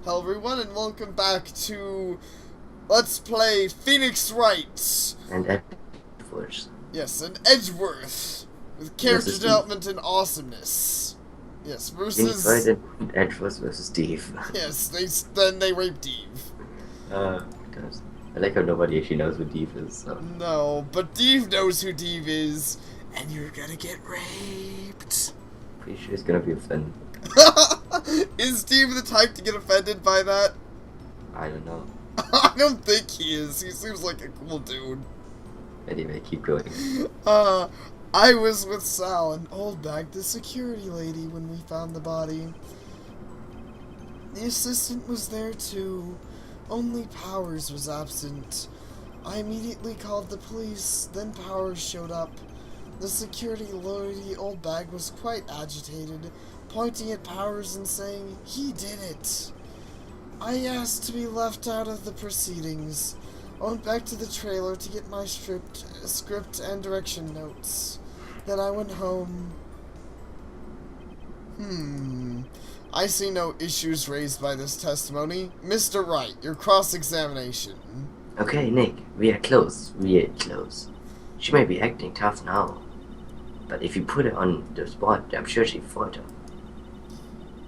Hello everyone and welcome back to Let's Play Phoenix Wright. And Edwards. Yes, and Edgeworth. With character development and awesomeness. Yes, Phoenix Wright versus... and Edwards versus Steve. Yes, then they rape Deve. Because I like how nobody actually knows who Deve is, so. No, but Deve knows who Deve is, and you're gonna get raped. Pretty sure he's gonna be offended. Is Steve the type to get offended by that? I don't know. I don't think he is. He seems like a cool dude. Anyway, keep going. I was with Sal and Oldbag, the security lady, when we found the body. The assistant was there too. Only Powers was absent. I immediately called the police, then Powers showed up. The security lady, Oldbag, was quite agitated, pointing at Powers and saying, "He did it." I asked to be left out of the proceedings. I went back to the trailer to get my script and direction notes. Then I went home. I see no issues raised by this testimony. Mr. Wright, your cross-examination. Okay, Nick, we are close. Real close. She may be acting tough now, but if you put her on the spot, I'm sure she'd falter.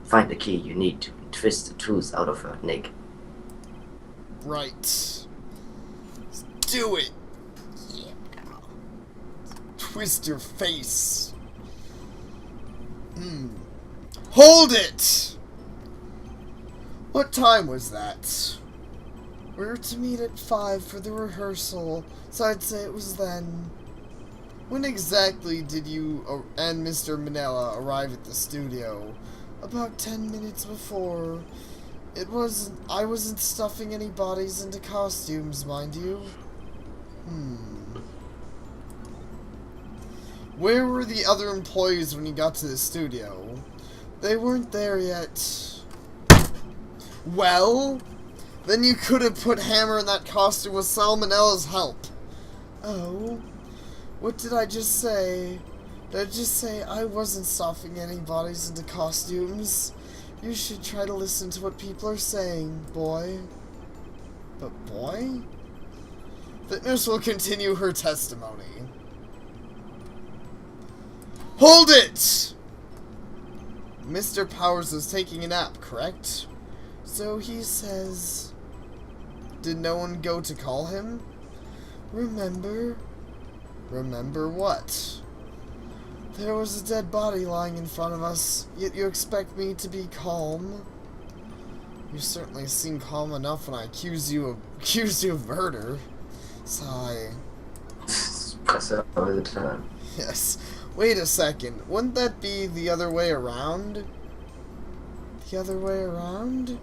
Find the key you need to twist the truth out of her, Nick. Right. Do it. Yeah. Twist your face. Hold it! What time was that? We were to meet at 5 for the rehearsal, so I'd say it was then. When exactly did you and Mr. Manella arrive at the studio? About 10 minutes before. I wasn't stuffing any bodies into costumes, mind you. Where were the other employees when you got to the studio? They weren't there yet. Well, then you could have put Hammer in that costume with Salmonella's help. Oh, what did I just say? Did I just say I wasn't stuffing any bodies into costumes? You should try to listen to what people are saying, boy. But boy? Fitness will continue her testimony. Hold it! Mr. Powers was taking a nap, correct? So he says. Did no one go to call him? Remember? Remember what? There was a dead body lying in front of us, yet you expect me to be calm? You certainly seem calm enough when I accuse you of murder. Sigh. Press up over the time. Yes. Wait a second. Wouldn't that be the other way around? The other way around?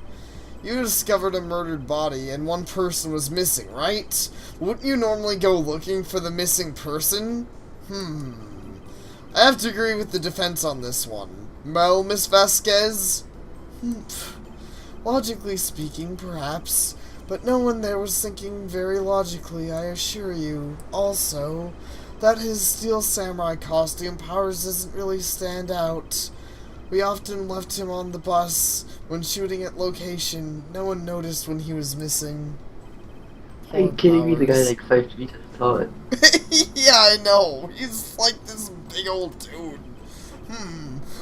You discovered a murdered body and one person was missing, right? Wouldn't you normally go looking for the missing person? I have to agree with the defense on this one. Well, Miss Vasquez? Logically speaking, perhaps, but no one there was thinking very logically, I assure you. Also, that his Steel Samurai costume Powers doesn't really stand out. We often left him on the bus when shooting at location. No one noticed when he was missing. Are you kidding me? The guy like 5 feet tall. Yeah, I know. He's like this big old dude.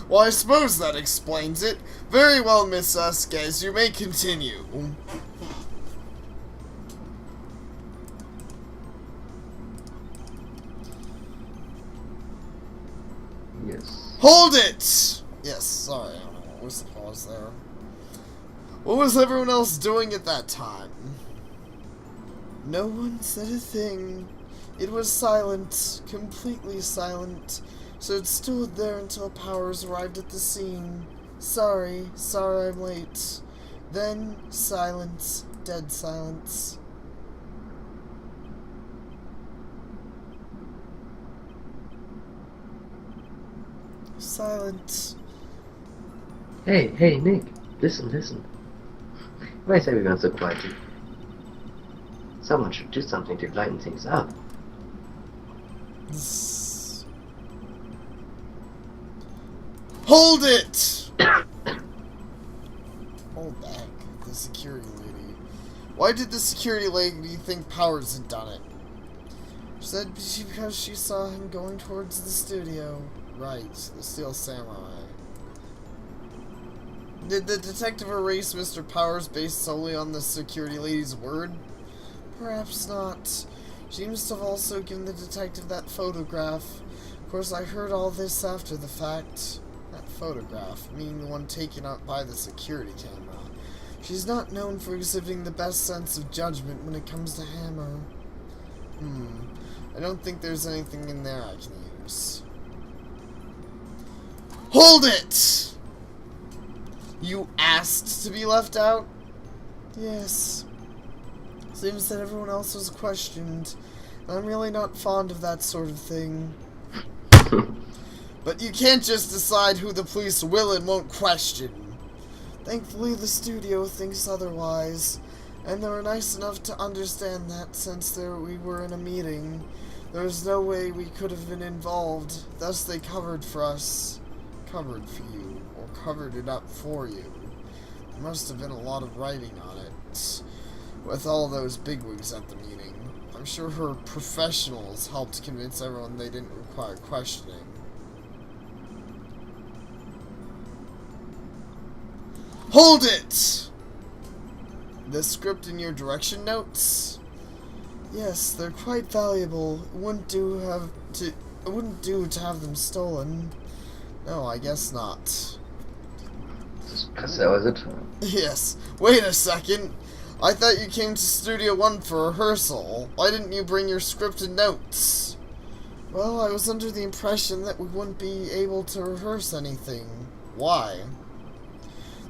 Well, I suppose that explains it. Very well, Miss Vasquez. You may continue. Yes. Hold it! Yes, sorry, I don't know what was the pause there. What was everyone else doing at that time? No one said a thing. It was silent, completely silent, so it stood there until Powers arrived at the scene. Sorry I'm late. Then, silence, dead silence. Silent. Hey, Nick. Listen. Why is everyone so quiet? Someone should do something to lighten things up. Hold it! Hold back. the security lady. Why did the security lady think Powers had done it? She said because she saw him going towards the studio. Right, the Steel Samurai. Did the detective erase Mr. Powers based solely on the security lady's word? Perhaps not. She must have also given the detective that photograph. Of course, I heard all this after the fact. That photograph, meaning the one taken out by the security camera. She's not known for exhibiting the best sense of judgment when it comes to Hammer. I don't think there's anything in there I can use. Hold it! You asked to be left out? Yes. Seems that everyone else was questioned. I'm really not fond of that sort of thing. But you can't just decide who the police will and won't question. Thankfully, the studio thinks otherwise, and they were nice enough to understand that since we were in a meeting. There was no way we could have been involved, thus they covered for us. Covered for you, or covered it up for you. There must have been a lot of writing on it, with all those bigwigs at the meeting. I'm sure her professionals helped convince everyone they didn't require questioning. Hold it! The script in your direction notes? Yes, they're quite valuable. It wouldn't do to have them stolen. No, I guess not. Because that was it. Yes. Wait a second. I thought you came to Studio 1 for rehearsal. Why didn't you bring your scripted notes? Well, I was under the impression that we wouldn't be able to rehearse anything. Why?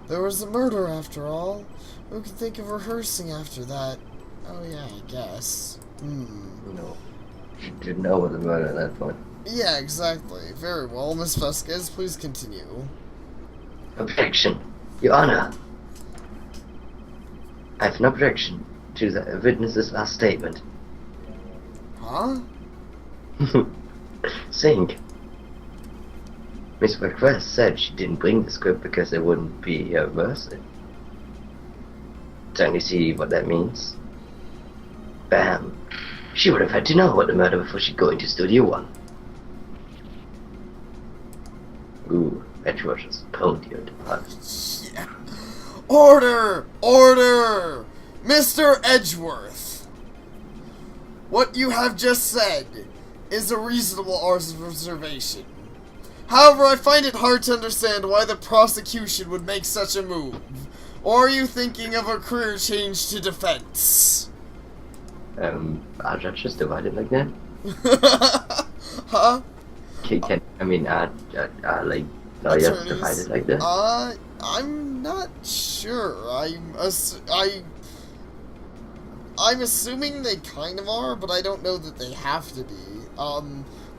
There was a murder, after all. Who could think of rehearsing after that? Oh yeah, I guess. No. She didn't know what the murder at that point. Yeah, exactly. Very well, Miss Vasquez, please continue. Objection. Your Honor. I have an objection to the witness's last statement. Huh? Sink. Miss Vasquez said she didn't bring the script because it wouldn't be her mercy. Don't you see what that means? Bam. She would have had to know what the murder before she go into Studio 1. Ooh, Edgeworth just pwned your department. Yeah. Order! Order! Mr. Edgeworth! What you have just said is a reasonable observation. However, I find it hard to understand why the prosecution would make such a move. Or are you thinking of a career change to defense? Are judges divided like that? Huh? Are like lawyers divided like that? I'm not sure. I'm assuming they kind of are, but I don't know that they have to be.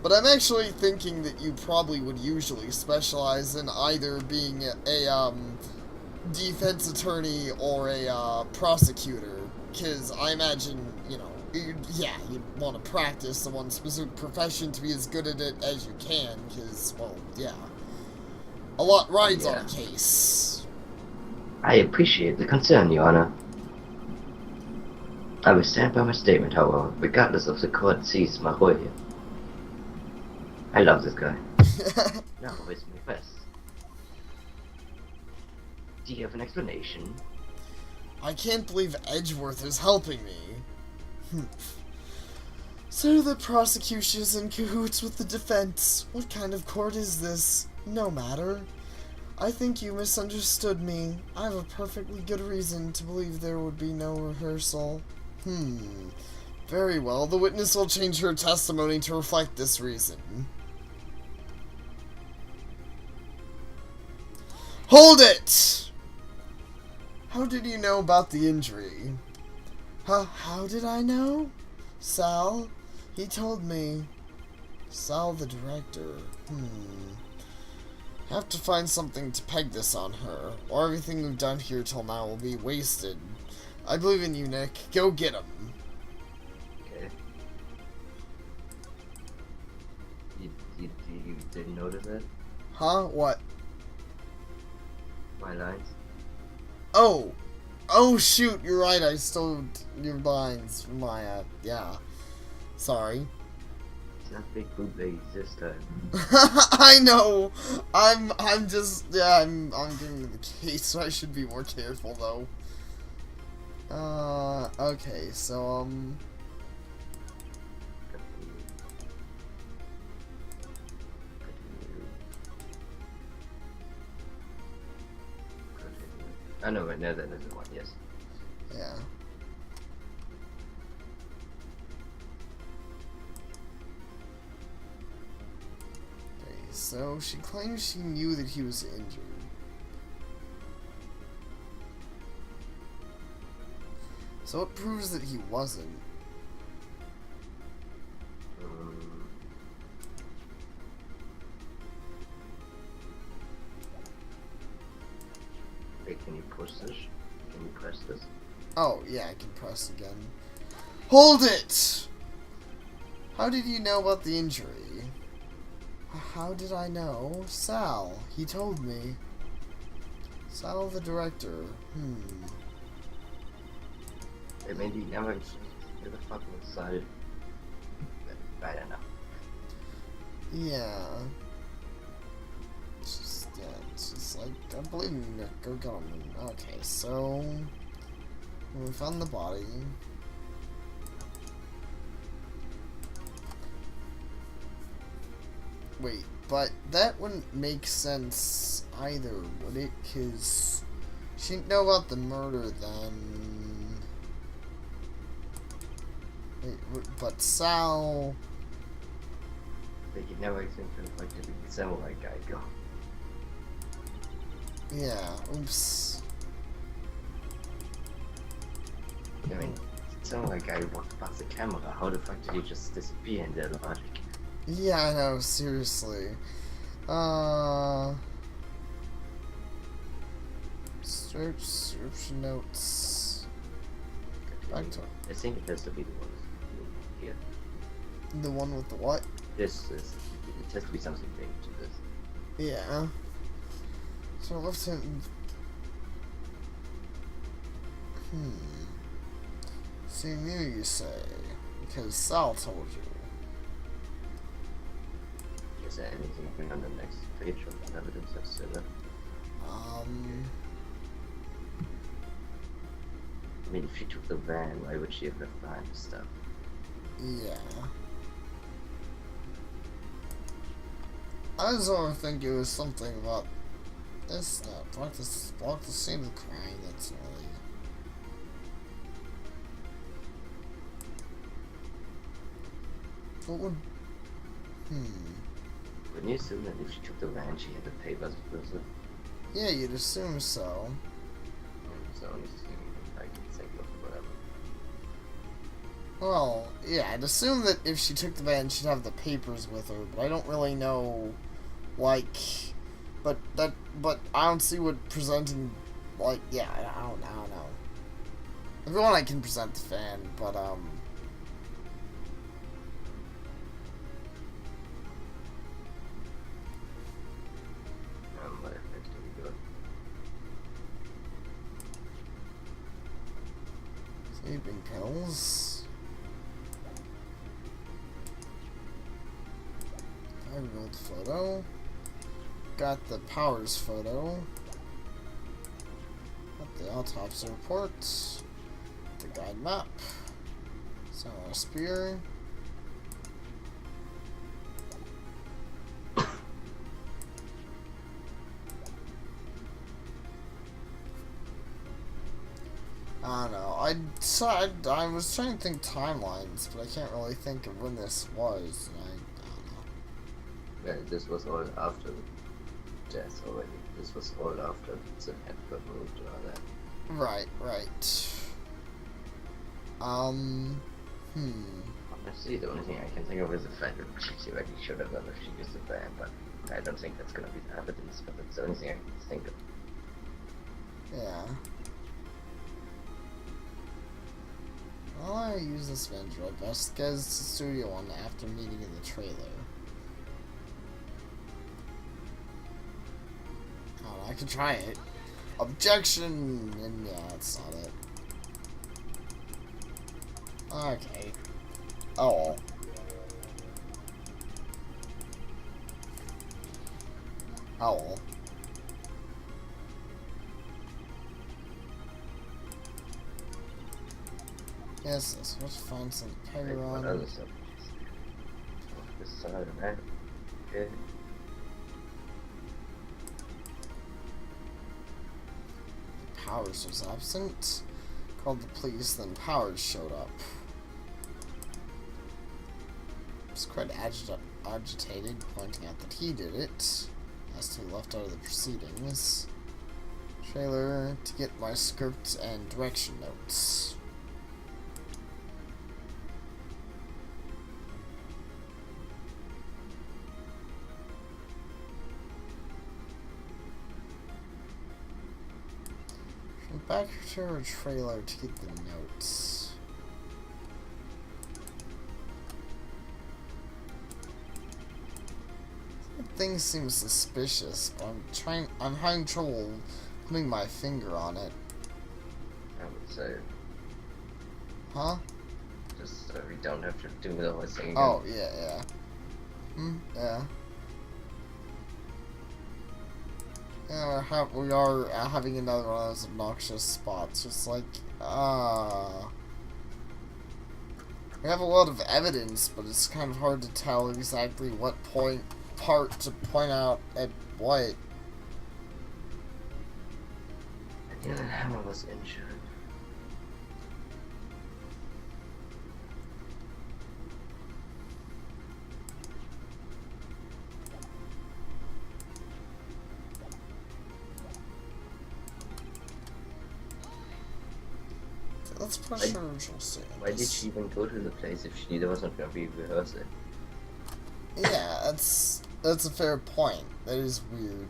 But I'm actually thinking that you probably would usually specialize in either being a defense attorney or a prosecutor, because I imagine, you'd want to practice the one specific profession to be as good at it as you can, because, well, yeah. A lot rides on a case. I appreciate the concern, Your Honor. I will stand by my statement, however, regardless of the court sees my lawyer. I love this guy. Now, where's my first? Do you have an explanation? I can't believe Edgeworth is helping me. So the prosecution is in cahoots with the defense. What kind of court is this? No matter. I think you misunderstood me. I have a perfectly good reason to believe there would be no rehearsal. Very well. The witness will change her testimony to reflect this reason. Hold it! How did you know about the injury? How did I know? Sal? He told me. Sal, the director. Have to find something to peg this on her, or everything we've done here till now will be wasted. I believe in you, Nick. Go get him. Okay. You didn't notice it? Huh? What? My lines? Oh, Oh shoot, you're right, I stole your lines from my, yeah. Sorry. It's not big bootlegs this time. I know! I'm just, yeah, I'm giving you the case, so I should be more careful, though. Okay, so, Oh no, wait, no, that isn't one, yes. yeah. Okay, so she claims she knew that he was injured. So it proves that he wasn't. Wait, can you push this? Can you press this? Oh, yeah, I can press again. Hold it! How did you know about the injury? How did I know? Sal. He told me. Sal, the director. Wait, maybe now I'm to the fucking side. I don't know. Yeah. It's just like, I believe in Nick. Go on. Okay, so we found the body. Wait, but that wouldn't make sense either, would it? Because she didn't know about the murder then. Wait, but Sal... Like, you never think of like the samurai guy go. Yeah, oops. I mean, samurai guy walked past the camera. How the fuck did he just disappear in their logic? Yeah, I know, seriously. Search notes. Back to I think it has to be the one here. the one with the what? This is. It has to be something big to this. Yeah. So left him. See, knew you say, because Sal told you. Is there anything on the next page of evidence of Silla? I mean, if she took the van, why would she have left behind the stuff? Yeah. I was think it was something about this block the scene of the crime. That's really. What would? Wouldn't you assume that if she took the van, she had the papers with her? Yeah, you'd assume so. It's the only thing I can think of, whatever. Well, yeah, I'd assume that if she took the van, she'd have the papers with her, but I don't really know, like, but I don't see what presenting, like, yeah, I don't know. If you want, I can present the fan, but, But it's to be good. Sleeping pills. Five-year-old photo. Got the Powers photo. Got the autopsy report. The guide map. Sonar spear. I don't know. I was trying to think timelines, but I can't really think of when this was. I don't know. Yeah, this was all after death already. This was all after the head got moved and all that. Right. Honestly, the only thing I can think of is the fact that she already should have done if she used the van, but I don't think that's gonna be the evidence, but that's the only thing I can think of. Yeah. Well, I use this vendor. I best get the studio one after meeting in the trailer. I don't know, I can try it. Objection! And yeah, that's not it. Okay. Oh. Oh. Yes, let's find some payron. This side of that. Okay. Powers was absent. Called the police, then Powers showed up. Was quite agitated, pointing out that he did it, as to be left out of the proceedings. Trailer to get my script and direction notes. Back to our trailer to get the notes. Things seem suspicious, but I'm having trouble putting my finger on it. I would say. Huh? Just so we don't have to do the whole thing again. Oh, yeah. Yeah. Yeah, we are having another one of those obnoxious spots. Just like, we have a lot of evidence, but it's kind of hard to tell exactly what part to point out at what. I knew that Hammer was injured. Let's push her original scenes. Why did she even go to the place if she knew there wasn't going to be rehearsal? Yeah, that's a fair point. That is weird.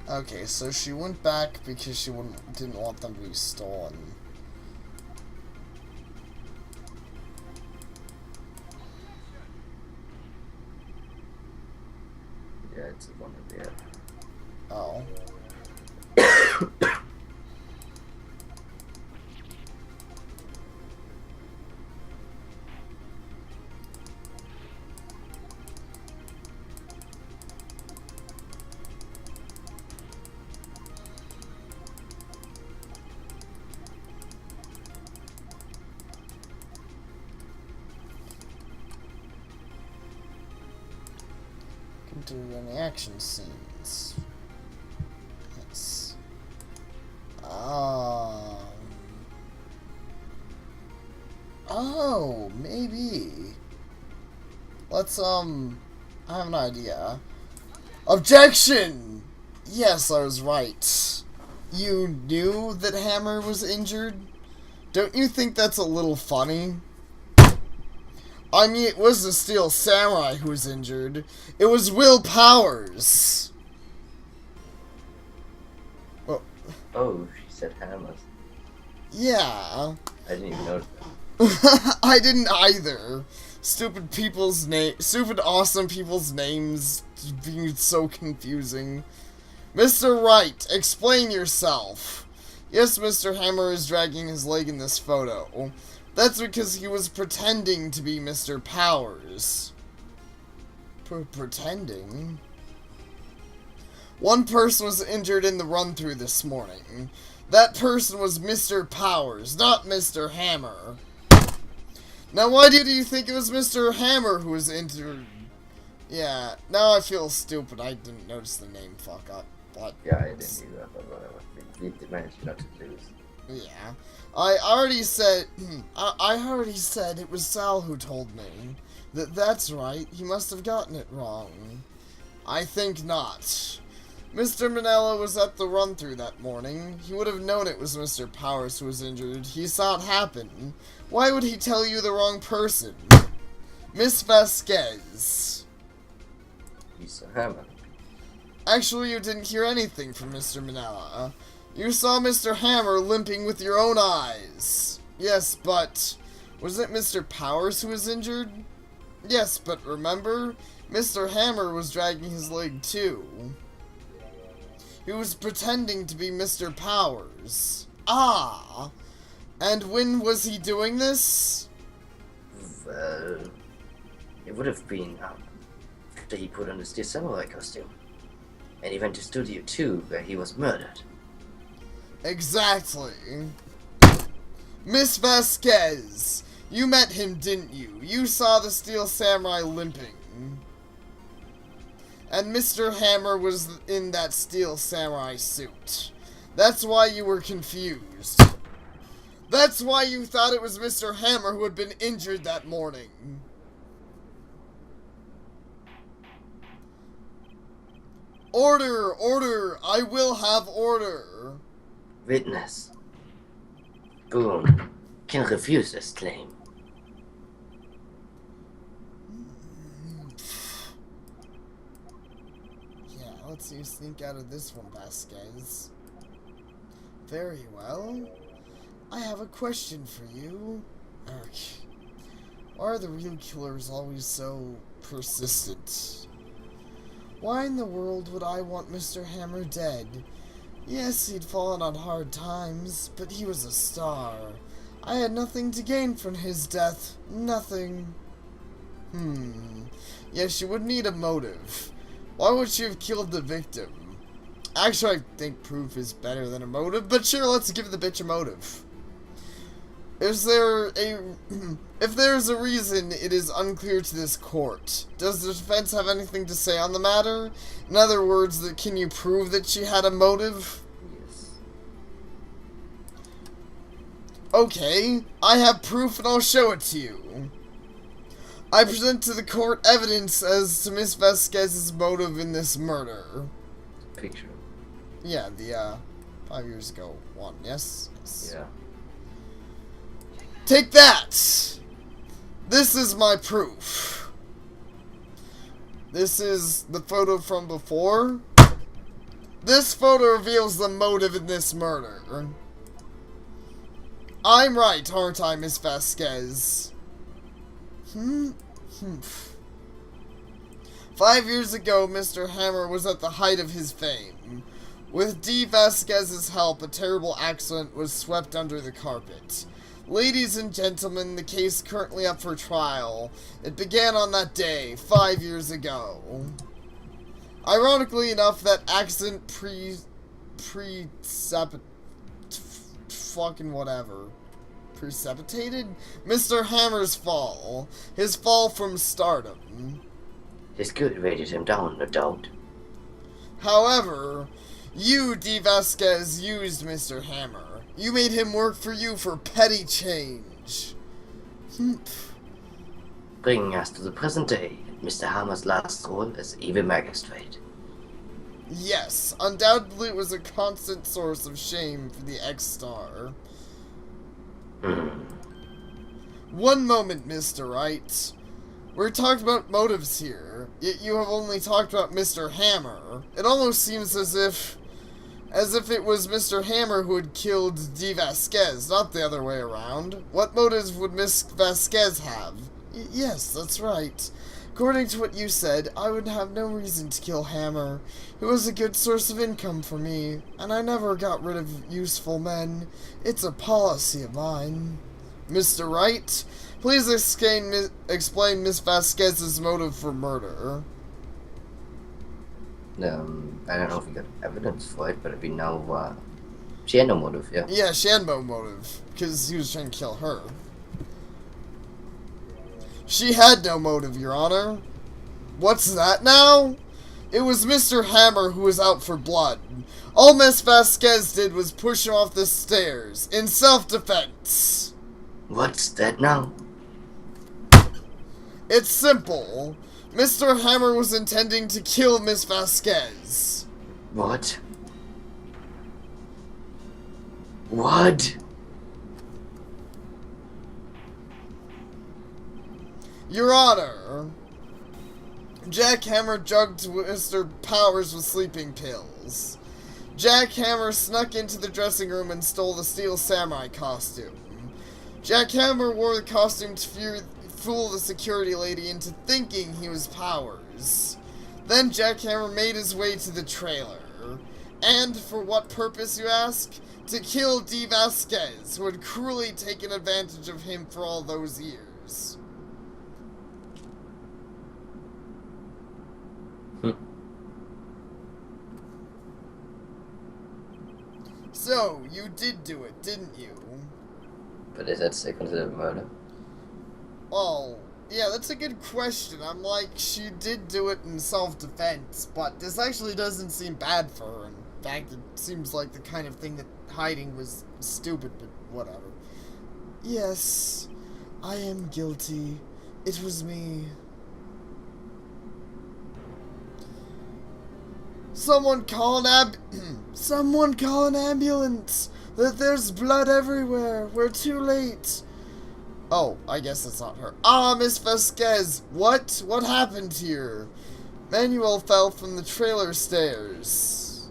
Okay, so she went back because she didn't want them to be stolen. Yeah, it's one of the. Oh. Do any action scenes. Yes. Oh, maybe. Let's, I have an idea. Objection! Yes, I was right. You knew that Hammer was injured? Don't you think that's a little funny? I mean, it was the Steel Samurai who was injured. It was Will Powers. Well, Oh, she said Hammer. yeah. I didn't even notice that. I didn't either. Stupid awesome people's names being so confusing. Mr. Wright, explain yourself. Yes, Mr. Hammer is dragging his leg in this photo. That's because he was pretending to be Mr. Powers. Pretending? One person was injured in the run-through this morning. That person was Mr. Powers, not Mr. Hammer. Now, why did you think it was Mr. Hammer who was injured? Yeah, now I feel stupid. I didn't notice the name fuck up. But Yeah, I didn't either, but whatever. We managed not to lose. yeah. I already said it was Sal who told me. That's right. He must have gotten it wrong. I think not. Mr. Manella was at the run-through that morning. He would have known it was Mr. Powers who was injured. He saw it happen. Why would he tell you the wrong person? Miss Vasquez. You saw Hammer. Actually, you didn't hear anything from Mr. Manella. You saw Mr. Hammer limping with your own eyes. Yes, but was it Mr. Powers who was injured? Yes, but remember, Mr. Hammer was dragging his leg too. He was pretending to be Mr. Powers. Ah! And when was he doing this? Well, it would have been after he put on the Steel Samurai costume. And he went to Studio 2, where he was murdered. Exactly. Miss Vasquez, you met him, didn't you? You saw the Steel Samurai limping. And Mr. Hammer was in that Steel Samurai suit. That's why you were confused. That's why you thought it was Mr. Hammer who had been injured that morning. Order! Order! I will have order! Witness. Boone can refuse this claim. Yeah, let's see you sneak out of this one, Vasquez. Very well. I have a question for you. Ark. Why are the real killers always so persistent? Why in the world would I want Mr. Hammer dead? Yes, he'd fallen on hard times, but he was a star. I had nothing to gain from his death. Nothing. Yes, you would need a motive. Why would she have killed the victim? Actually, I think proof is better than a motive, but sure, let's give the bitch a motive. If there's a reason, it is unclear to this court. Does the defense have anything to say on the matter? In other words, can you prove that she had a motive? Yes. Okay, I have proof and I'll show it to you. I present to the court evidence as to Miss Vasquez's motive in this murder. Picture. Yeah, the 5 years ago one, yes? Yeah. Take that! This is my proof. This is the photo from before. This photo reveals the motive in this murder. I'm right, aren't I, Miss Vasquez? 5 years ago, Mr. Hammer was at the height of his fame. With D. Vasquez's help, a terrible accident was swept under the carpet. Ladies and gentlemen, the case currently up for trial. It began on that day, 5 years ago. Ironically enough, that accident precipitated Mr. Hammer's fall. His fall from stardom. His good weighted him down, no doubt. However, you, D. Vasquez, used Mr. Hammer. You made him work for you for petty change. Bringing us to the present day, Mr. Hammer's last role as evil magistrate. Yes, undoubtedly it was a constant source of shame for the ex-star. One moment, Mr. Wright. We're talking about motives here, yet you have only talked about Mr. Hammer. It almost seems as if it was Mr. Hammer who had killed D. Vasquez, not the other way around. What motives would Miss Vasquez have? Yes, that's right. According to what you said, I would have no reason to kill Hammer. He was a good source of income for me, and I never got rid of useful men. It's a policy of mine. Mr. Wright, please explain Miss Vasquez's motive for murder. I don't know if we got evidence for it, but we know she had no motive, yeah. Yeah, she had no motive, because he was trying to kill her. She had no motive, Your Honor. What's that now? It was Mr. Hammer who was out for blood. All Miss Vasquez did was push him off the stairs, in self-defense. What's that now? It's simple. Mr. Hammer was intending to kill Miss Vasquez. What? What? Your Honor, Jack Hammer drugged Mr. Powers with sleeping pills. Jackhammer snuck into the dressing room and stole the Steel Samurai costume. Jackhammer wore the costume to fool the security lady into thinking he was Powers. Then Jackhammer made his way to the trailer. And for what purpose, you ask? To kill D. Vasquez, who had cruelly taken advantage of him for all those years. So, you did do it, didn't you? But is that still considered murder? Oh, yeah, that's a good question. I'm like, she did do it in self-defense, but this actually doesn't seem bad for her. In fact, it seems like the kind of thing that hiding was stupid, but whatever. Yes, I am guilty. It was me. Someone call an Someone call an ambulance! There's blood everywhere. We're too late. Oh, I guess that's not her. Ah, Miss Vasquez! What? What happened here? Manuel fell from the trailer stairs.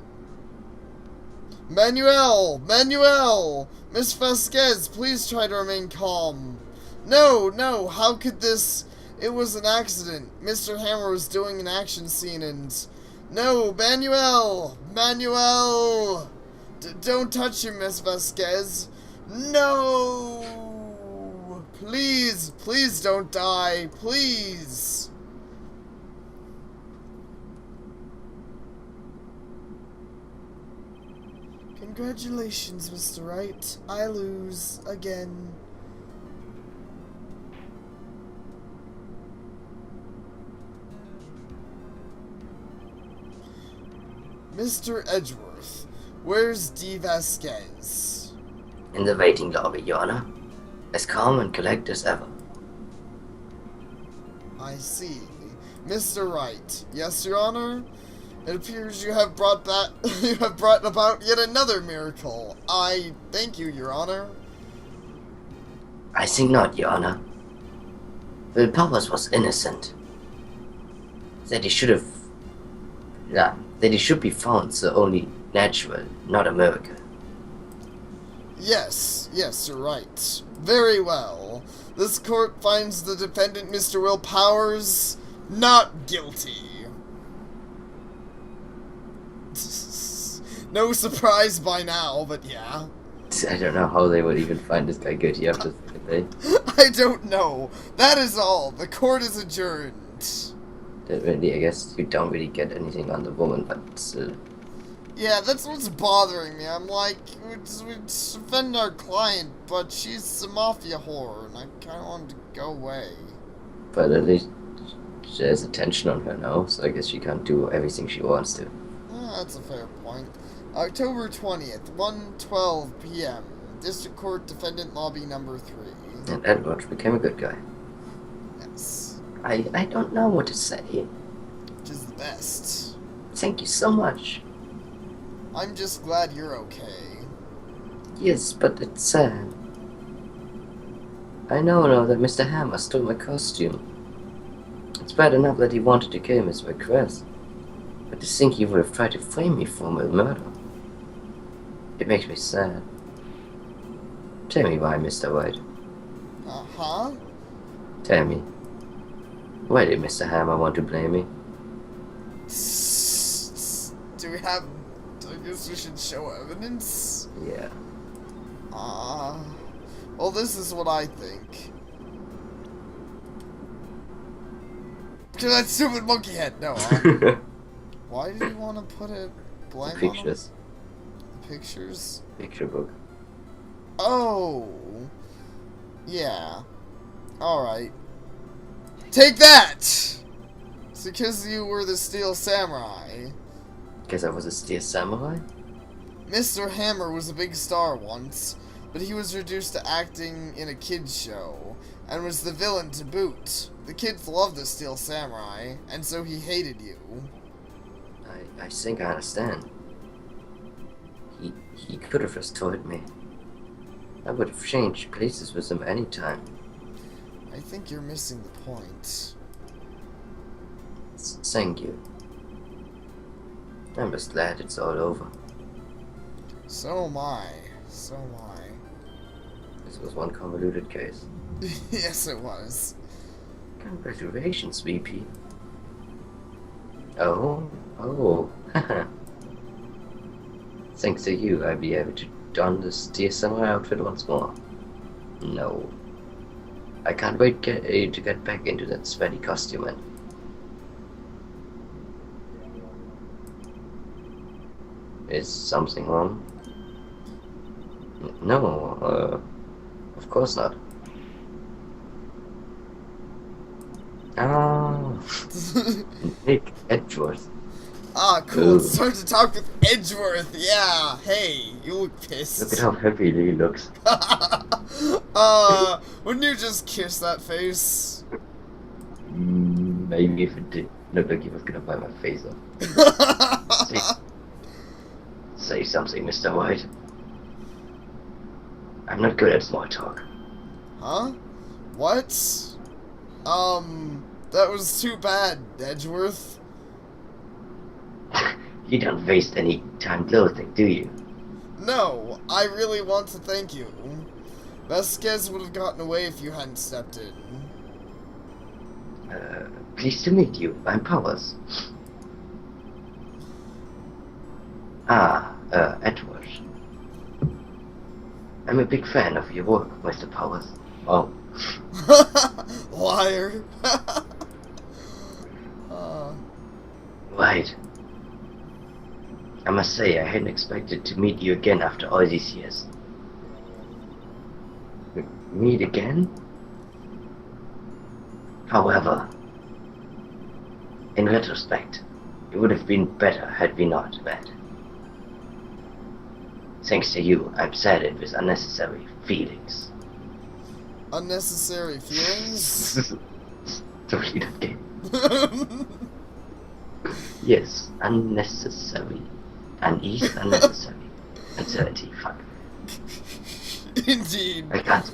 Manuel! Manuel! Miss Vasquez, please try to remain calm. No, no, how could this... It was an accident. Mr. Hammer was doing an action scene and... No, Manuel! Manuel! Don't touch him, Miss Vasquez. No! Please, please don't die. Please. Congratulations, Mr. Wright. I lose again. Mr. Edgeworth, where's D. Vasquez? In the waiting lobby, Your Honor. As calm and collected as ever. I see. Mr. Wright. Yes, Your Honor? It appears you have brought about yet another miracle. I thank you, Your Honor. I think not, Your Honor. Will Powers was innocent. That he should be found so only natural, not a miracle. Yes, you're right. Very well. This court finds the defendant, Mr. Will Powers, not guilty. No surprise by now, but yeah. I don't know how they would even find this guy guilty after the day. I don't know. That is all. The court is adjourned. Really, I guess you don't really get anything on the woman, but still. Yeah, that's what's bothering me. I'm like, we defend our client, but she's a mafia whore, and I kind of want to go away. But at least there's attention on her now, so I guess she can't do everything she wants to. That's a fair point. October 20th, 1:12 p.m. District Court Defendant Lobby Number 3. And Edward became a good guy. Yes. I don't know what to say. Which is the best. Thank you so much. I'm just glad you're okay. Yes, but it's sad. I know now that Mr. Hammer stole my costume. It's bad enough that he wanted to kill Miss Vasquez, but to think he would have tried to frame me for my murder. It makes me sad. Tell me why, Mr. Wright. Uh-huh? Tell me. Why did Mr. Hammer want to blame me? Do we have... I guess we should show evidence? Yeah. Well, this is what I think. Because that stupid monkey head, no. Why did you want to put it blank on Pictures. The pictures? Picture book. Oh. Yeah. Alright. Take that! It's because you were the Steel Samurai. Guess I was a Steel Samurai? Mr. Hammer was a big star once, but he was reduced to acting in a kids show, and was the villain to boot. The kids loved the Steel Samurai, and so he hated you. I think I understand. He could have just told me. I would have changed places with him anytime. I think you're missing the point. Thank you. I'm just glad it's all over. So am I. So am This was one convoluted case. I. Yes, it was. Congratulations, VP. Oh. Thanks to you, I'll be able to don the Dear Summer outfit once more. No. I can't wait to get back into that sweaty costume and... Is something wrong? No, of course not. Oh, Nick Edgeworth. Ah, cool. Ooh. It's time to talk with Edgeworth. Yeah. Hey, you look pissed. Look at how happy he looks. Wouldn't you just kiss that face? Maybe if it did look like he was gonna bite my face off. Say something, Mr. White. I'm not good at small talk. Huh? What? That was too bad, Edgeworth. You don't waste any time clothing, do you? No, I really want to thank you. Vasquez would have gotten away if you hadn't stepped in. Pleased to meet you. I'm Powers. Edward. I'm a big fan of your work, Mr. Powers. Oh. Liar. Right. I must say, I hadn't expected to meet you again after all these years. Meet again? However, in retrospect, it would have been better had we not met. Thanks to you, I'm saddened with unnecessary feelings. Unnecessary feelings? Don't read that game. Yes, unnecessary. Unease, unnecessary. Uncertainty, fuck. Indeed. I can't.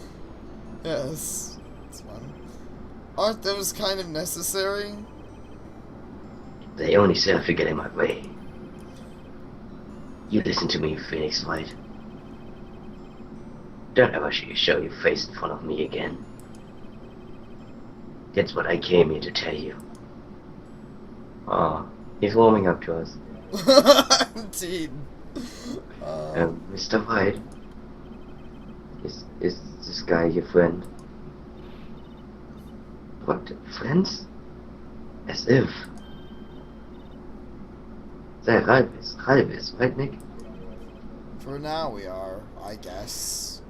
Yes. That's one. Aren't those kind of necessary? They only serve to get in my way. You listen to me, Phoenix Wright. Don't ever show your face in front of me again. That's what I came here to tell you. Oh, he's warming up to us. Indeed. Mr. White, is this guy your friend? What, friends? As if. They're Ralvis, right, Nick? For now we are, I guess.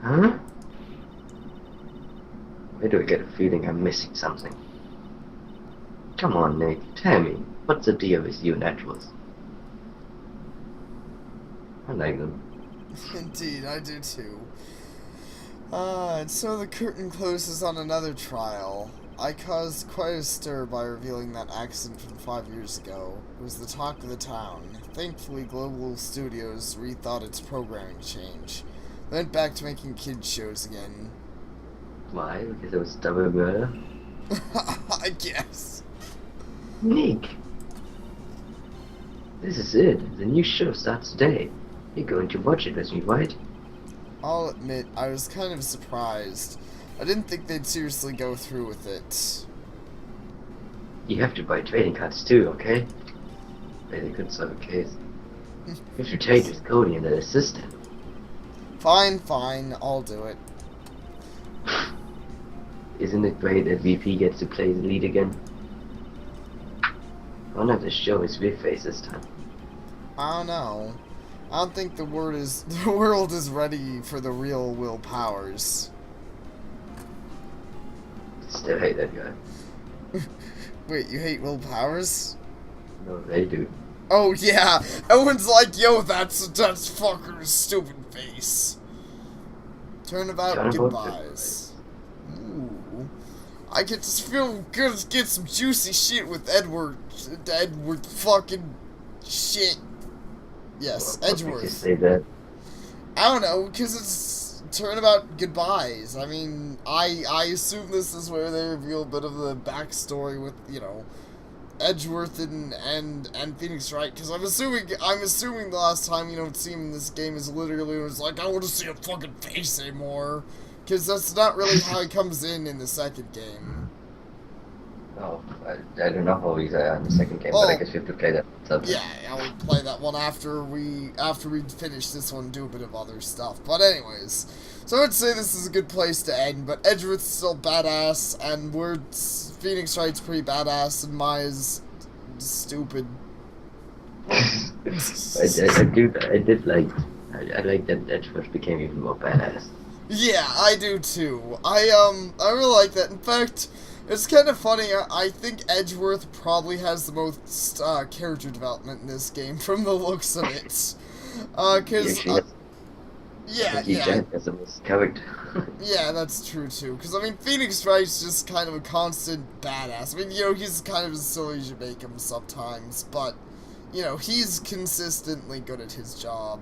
Huh? Why do I get a feeling I'm missing something? Come on, Nick, tell me, what's the deal with you naturals? I like them. Indeed, I do too. And so the curtain closes on another trial. I caused quite a stir by revealing that accident from 5 years ago. It was the talk of the town. Thankfully, Global Studios rethought its programming change. Went back to making kids shows again. Why? Because it was double murder? I guess. Nick! This is it. The new show starts today. You're going to watch it with me, right? I'll admit, I was kind of surprised. I didn't think they'd seriously go through with it. You have to buy trading cards too, okay? Maybe they could solve a case. You have to trade with Cody and an assistant. Fine, I'll do it. Isn't it great that VP gets to play the lead again? Why not just show his real face this time? I don't know. I don't think the world is ready for the real Will Powers. Still hate that guy. Wait, you hate Will Powers? No, they do. Oh yeah, everyone's like, yo, that's fucker's stupid face. Turnabout goodbyes. Ooh, I get to feel good to get some juicy shit with Edward fucking shit. Yes, Well, Edgeworth. what makes you say that? I don't know, because it's Turnabout Goodbyes. I mean, I assume this is where they reveal a bit of the backstory with, you know, Edgeworth and Phoenix Wright, because I'm assuming the last time you don't see him in this game is literally was like, I want to see a fucking face anymore, because that's not really how he comes in the second game. Oh, I don't know how he's in the second game, but I guess you have to play that. Yeah, I will play that one after we finish this one and do a bit of other stuff. But anyways, so I would say this is a good place to end, but Edgeworth's still badass, and Phoenix Wright's pretty badass, and Maya's stupid. I like that Edgeworth became even more badass. Yeah, I do too. I really like that. In fact, it's kind of funny. I think Edgeworth probably has the most character development in this game from the looks of it. Yeah, That's the most character. Yeah, that's true too. Because I mean, Phoenix Wright's just kind of a constant badass. I mean, he's kind of as silly as you make him sometimes, but he's consistently good at his job.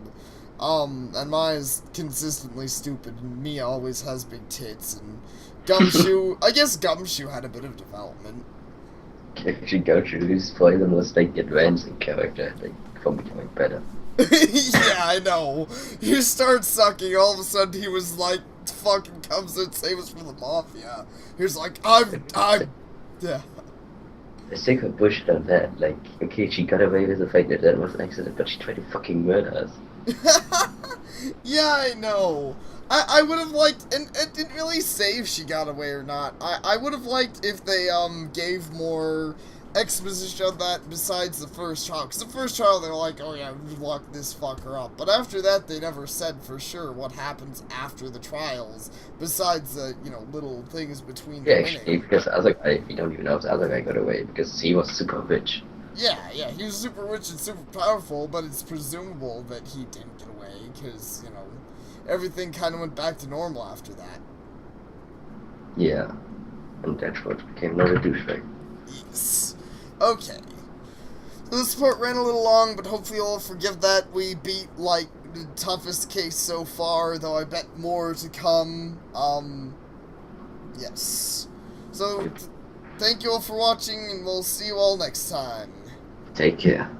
And Maya's consistently stupid, and Mia always has big tits, and Gumshoe, I guess Gumshoe had a bit of development. Actually, Gumshoe's probably the most advancing character, from becoming better. Yeah, I know. You start sucking, all of a sudden he was like, fucking comes and save us from the mafia. He was like, yeah. The secret bullshit on that, okay, she got away with the fact that that was an accident, but she tried to fucking murder us. Yeah, I know. I would have liked, and it didn't really say if she got away or not. I would have liked if they gave more exposition on that besides the first trial. Because the first trial they were like, oh yeah, we locked this fucker up. But after that they never said for sure what happens after the trials, besides the, little things between the winning. Actually, because the other guy, we don't even know if the other guy got away, because he was super rich. Yeah, he was super rich and super powerful, but it's presumable that he didn't get away, because, everything kind of went back to normal after that. Yeah, and that's what became another douchebag. Yes. Okay. So this part ran a little long, but hopefully you'll forgive that. We beat, the toughest case so far, though I bet more to come. Yes. So, thank you all for watching, and we'll see you all next time. Take care.